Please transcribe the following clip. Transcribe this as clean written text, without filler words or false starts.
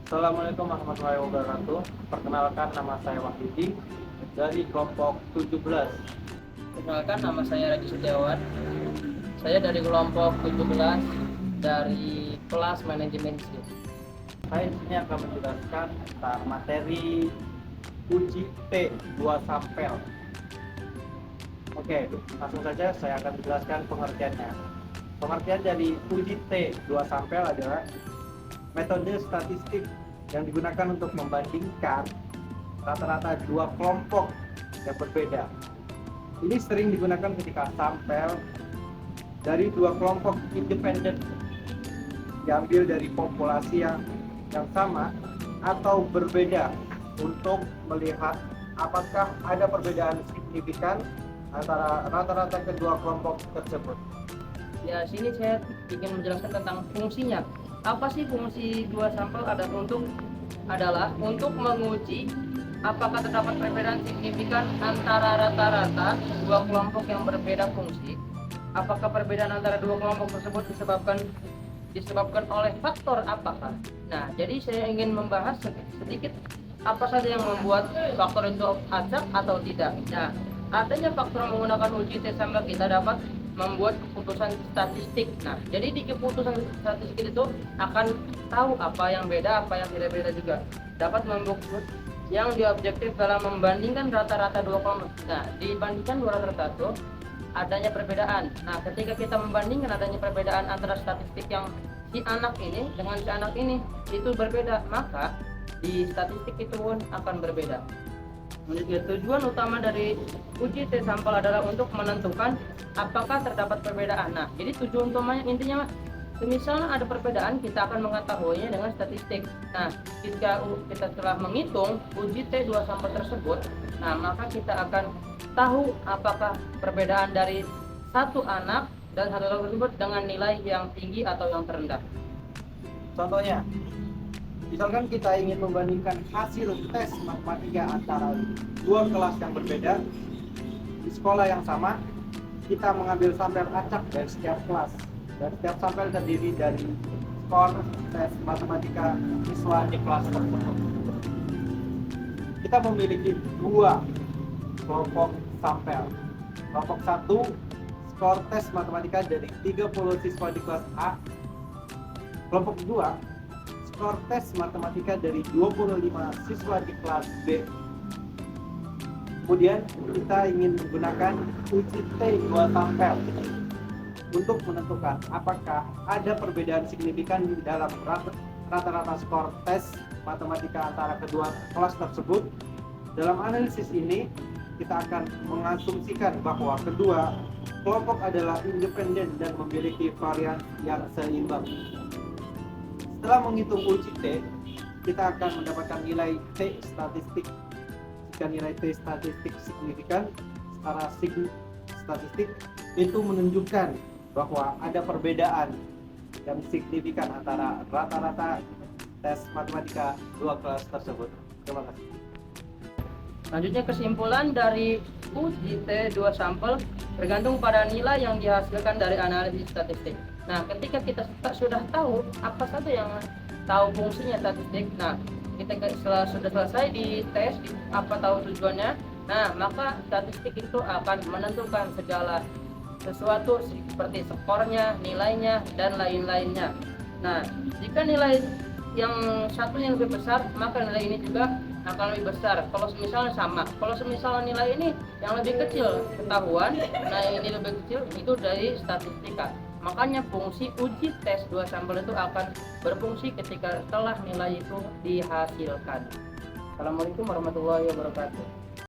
Assalamualaikum warahmatullahi wabarakatuh. Perkenalkan, nama saya Wahyudi dari kelompok 17. Perkenalkan, nama saya Radi Setiawan. Saya dari kelompok 17 dari kelas manajemen SIP. Saya di sini akan menjelaskan tentang materi uji T2 sampel. Oke, langsung saja saya akan menjelaskan pengertiannya. Pengertian dari uji T2 sampel adalah metode statistik yang digunakan untuk membandingkan rata-rata dua kelompok yang berbeda. Ini sering digunakan ketika sampel dari dua kelompok independen diambil dari populasi yang sama atau berbeda untuk melihat apakah ada perbedaan signifikan antara rata-rata kedua kelompok tersebut. Ya, sini saya ingin menjelaskan tentang fungsinya. Apa sih fungsi dua sampel adalah untuk menguji apakah terdapat perbedaan signifikan antara rata-rata dua kelompok yang berbeda fungsi. Apakah perbedaan antara dua kelompok tersebut disebabkan oleh faktor apakah? Nah, jadi saya ingin membahas sedikit apa saja yang membuat faktor itu acak atau tidak. Nah, artinya faktor menggunakan uji tes sampel kita dapat membuat keputusan statistik. Nah, jadi di keputusan statistik itu akan tahu apa yang beda, apa yang tidak beda juga. Dapat membuat yang diobjektif dalam membandingkan rata-rata dua kelompok. Nah, dibandingkan dua rata-rata itu adanya perbedaan. Nah, ketika kita membandingkan adanya perbedaan antara statistik yang si anak ini dengan si anak ini itu berbeda, maka di statistik itu pun akan berbeda. Tujuan utama dari uji T sampel adalah untuk menentukan apakah terdapat perbedaan. Nah, jadi tujuan utamanya intinya misalnya ada perbedaan, kita akan mengetahuinya dengan statistik. Nah, jika kita telah menghitung uji T2 sampel tersebut, nah maka kita akan tahu apakah perbedaan dari satu anak dan satu anak tersebut dengan nilai yang tinggi atau yang terendah. Contohnya, misalkan kita ingin membandingkan hasil tes matematika antara dua kelas yang berbeda di sekolah yang sama, kita mengambil sampel acak dari setiap kelas, dan setiap sampel terdiri dari skor tes matematika siswa di kelas tersebut. Kita memiliki dua kelompok sampel. Kelompok 1, skor tes matematika dari 30 siswa di kelas A. Kelompok 2, skor tes matematika dari 25 siswa di kelas B. Kemudian kita ingin menggunakan uji T2 sampel untuk menentukan apakah ada perbedaan signifikan di dalam rata-rata skor tes matematika antara kedua kelas tersebut. Dalam analisis ini kita akan mengasumsikan bahwa kedua kelompok adalah independen dan memiliki varian yang seimbang. Setelah menghitung uji T, kita akan mendapatkan nilai T statistik. Jika nilai T statistik signifikan, secara statistik itu menunjukkan bahwa ada perbedaan yang signifikan antara rata-rata tes matematika dua kelas tersebut. Terima kasih. Selanjutnya, kesimpulan dari uji T2 sampel bergantung pada nilai yang dihasilkan dari analisis statistik. Nah, ketika kita sudah tahu apa saja yang tahu fungsinya statistik, nah kita sudah selesai di tes, apa tahu tujuannya, nah maka statistik itu akan menentukan segala sesuatu seperti skornya, nilainya, dan lain-lainnya. Nah, jika nilai yang satunya lebih besar, maka nilai ini juga akan lebih besar. Kalau misalnya sama, kalau misalnya nilai ini yang lebih kecil ketahuan, nilai ini lebih kecil, itu dari statistika. Makanya fungsi uji tes 2 sampel itu akan berfungsi ketika setelah nilai itu dihasilkan. Assalamualaikum warahmatullahi wabarakatuh.